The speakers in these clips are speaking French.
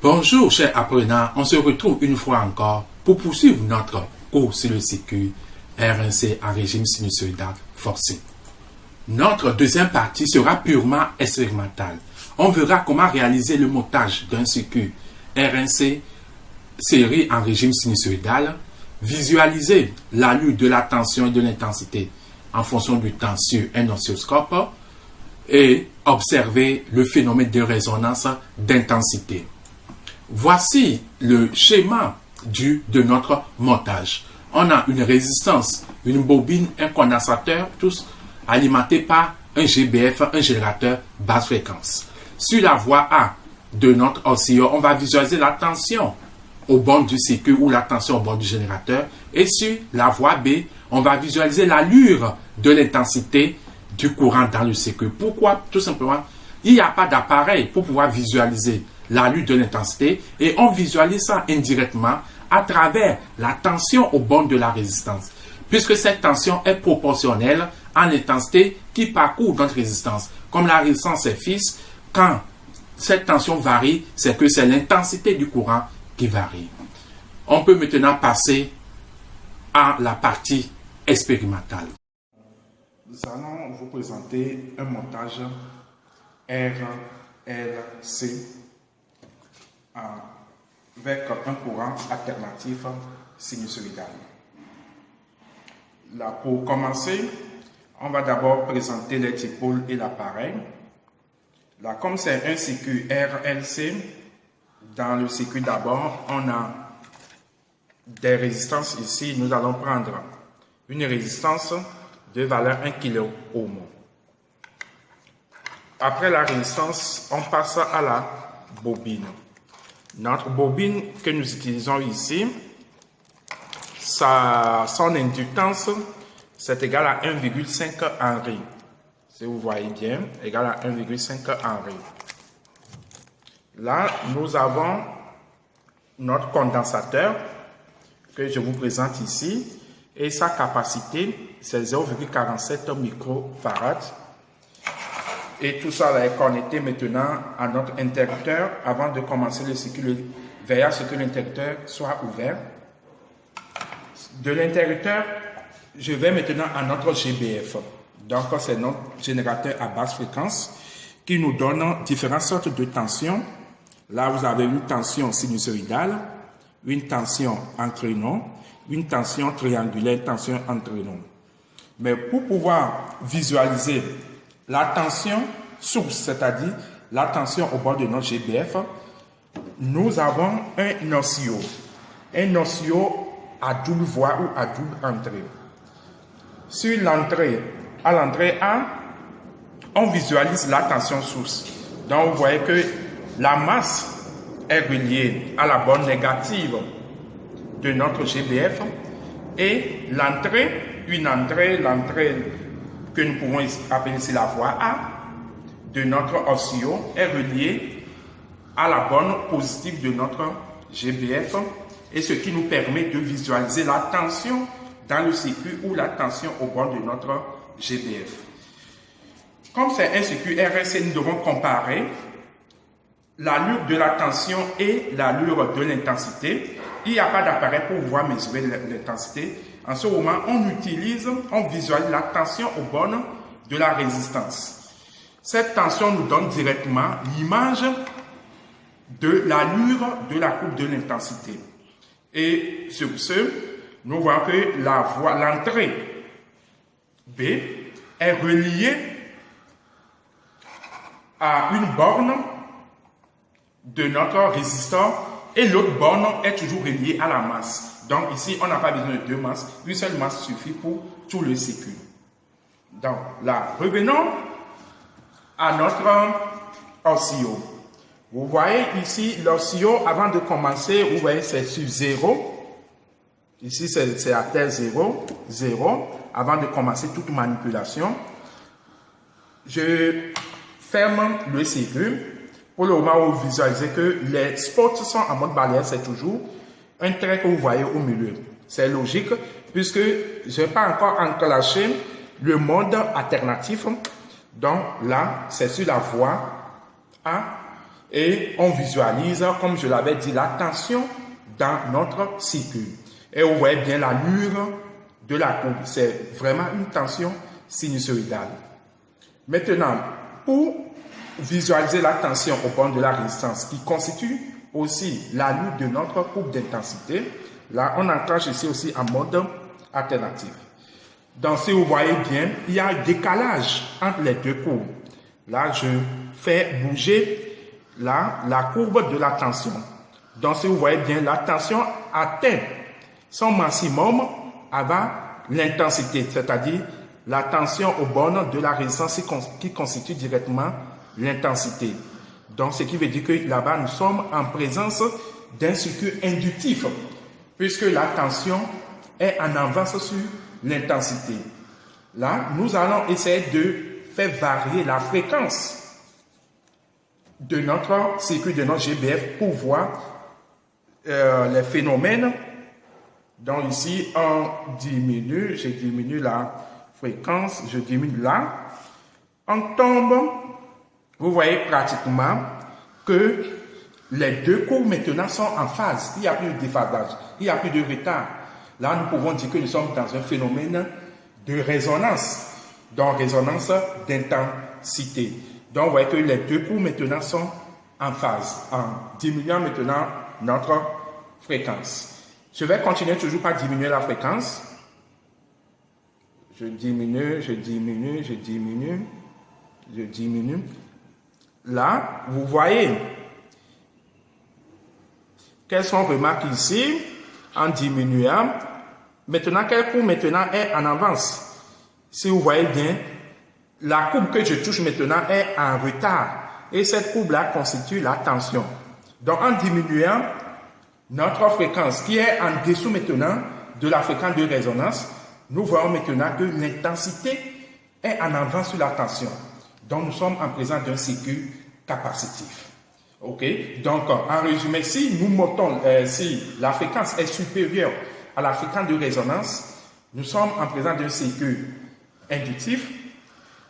Bonjour chers apprenants, on se retrouve une fois encore pour poursuivre notre cours sur le circuit RNC en régime sinusoïdal forcé. Notre deuxième partie sera purement expérimentale. On verra comment réaliser le montage d'un circuit RNC série en régime sinusoïdal, visualiser l'allure de la tension et de l'intensité en fonction du temps sur un oscilloscope et observer le phénomène de résonance d'intensité. Voici le schéma de notre montage. On a une résistance, une bobine, un condensateur, tous alimentés par un GBF, un générateur basse fréquence. Sur la voie A de notre oscilleur, on va visualiser la tension au bord du circuit ou la tension au bord du générateur. Et sur la voie B, on va visualiser l'allure de l'intensité du courant dans le circuit. Pourquoi? Tout simplement, il n'y a pas d'appareil pour pouvoir visualiser l'allure de l'intensité et on visualise ça indirectement à travers la tension au bord de la résistance, puisque cette tension est proportionnelle à l'intensité qui parcourt notre résistance. Comme la résistance est fixe, quand cette tension varie, c'est que c'est l'intensité du courant qui varie. On peut maintenant passer à la partie expérimentale. Nous allons vous présenter un montage RLC avec un courant alternatif sinusoïdal. Là, pour commencer, on va d'abord présenter les dipôles et l'appareil. Là, comme c'est un circuit RLC, dans le circuit d'abord, on a des résistances ici. Nous allons prendre une résistance de valeur 1 kΩ. Après la résistance, on passe à la bobine. Notre bobine que nous utilisons ici, son inductance, c'est égal à 1,5 Henry. Si vous voyez bien, égal à 1,5 Henry. Là, nous avons notre condensateur que je vous présente ici et sa capacité, c'est 0,47 microfarad. Et tout ça est connecté maintenant à notre interrupteur avant de commencer le circuit. Veillez à ce que l'interrupteur soit ouvert. De l'interrupteur, je vais maintenant à notre GBF. Donc, c'est notre générateur à basse fréquence qui nous donne différentes sortes de tensions. Là, vous avez une tension sinusoïdale, une tension en créneau, une tension triangulaire, une tension en créneau. Mais pour pouvoir visualiser la tension source, c'est-à-dire la tension au bord de notre GBF, nous avons un oscilleur. Un oscilleur à double voie ou à double entrée. Sur l'entrée, à l'entrée A, on visualise la tension source. Donc, vous voyez que la masse est reliée à la borne négative de notre GBF et l'entrée, l'entrée que nous pouvons appeler ici la voie A de notre oscilleur est reliée à la borne positive de notre GBF et ce qui nous permet de visualiser la tension dans le circuit ou la tension au bord de notre GBF. Comme c'est un circuit RLC, nous devons comparer l'allure de la tension et l'allure de l'intensité. Il n'y a pas d'appareil pour pouvoir mesurer l'intensité. En ce moment, on visualise la tension aux bornes de la résistance. Cette tension nous donne directement l'image de l'allure de la courbe de l'intensité. Et sur ce, nous voyons que l'entrée B est reliée à une borne de notre résisteur et l'autre borne est toujours reliée à la masse. Donc ici, on n'a pas besoin de deux masses. Une seule masse suffit pour tout le circuit. Donc là, revenons à notre oscilleur. Vous voyez ici l'oscilleur, avant de commencer, vous voyez c'est sur 0. Ici, c'est à terre 0, 0. Avant de commencer toute manipulation, je ferme le circuit. Pour le moment où vous visualisez que les spots sont en mode barrière, c'est toujours un trait que vous voyez au milieu. C'est logique puisque je n'ai pas encore enclenché le mode alternatif. Donc là, c'est sur la voie A et on visualise, comme je l'avais dit, la tension dans notre circuit. Et vous voyez bien l'allure de la courbe. C'est vraiment une tension sinusoïdale. Maintenant, pour visualiser la tension au bord de la résistance qui constitue aussi l'allure de notre courbe d'intensité, là, on enclenche ici aussi en mode alternatif. Donc, si vous voyez bien, il y a un décalage entre les deux courbes. Là, je fais bouger la courbe de la tension. Donc, si vous voyez bien, la tension atteint son maximum avant l'intensité, c'est-à-dire la tension aux bornes de la résistance qui constitue directement l'intensité. Donc, ce qui veut dire que là-bas, nous sommes en présence d'un circuit inductif, puisque la tension est en avance sur l'intensité. Là, nous allons essayer de faire varier la fréquence de notre circuit, de notre GBF, pour voir les phénomènes. Donc ici, on diminue, je diminue la fréquence, je diminue là. On tombe, vous voyez pratiquement que les deux courbes maintenant sont en phase. Il n'y a plus de déphasage, il n'y a plus de retard. Là, nous pouvons dire que nous sommes dans un phénomène de résonance, donc résonance d'intensité. Donc, vous voyez que les deux courbes maintenant sont en phase, en diminuant maintenant notre fréquence. Je vais continuer toujours par diminuer la fréquence. Je diminue, je diminue, je diminue, je diminue. Là, vous voyez qu'elles sont remarquées ici en diminuant. Maintenant, quelle courbe maintenant est en avance? Si vous voyez bien, la courbe que je touche maintenant est en retard. Et cette courbe-là constitue la tension. Donc, en diminuant notre fréquence, qui est en dessous maintenant de la fréquence de résonance, nous voyons maintenant que l'intensité est en avance sur la tension. Donc, nous sommes en présence d'un circuit capacitif. OK? Donc, en résumé, si nous montons, si la fréquence est supérieure à la fréquence de résonance, nous sommes en présence d'un circuit inductif.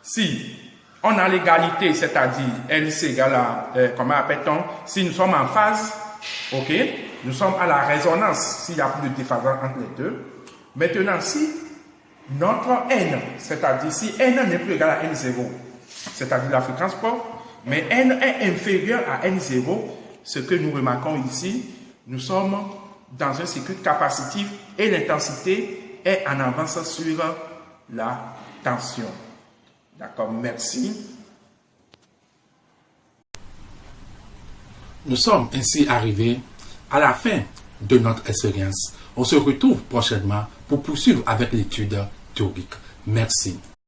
Si on a l'égalité, c'est-à-dire LC égale à, comment appelle-t-on, si nous sommes en phase, ok, nous sommes à la résonance, s'il n'y a plus de déphasage entre les deux. Maintenant, si notre N, c'est-à-dire si N n'est plus égal à N0, c'est-à-dire la fréquence propre, mais N est inférieur à N0, ce que nous remarquons ici, nous sommes dans un circuit capacitif et l'intensité est en avance sur la tension. D'accord, merci. Nous sommes ainsi arrivés à la fin de notre expérience. On se retrouve prochainement pour poursuivre avec l'étude théorique. Merci.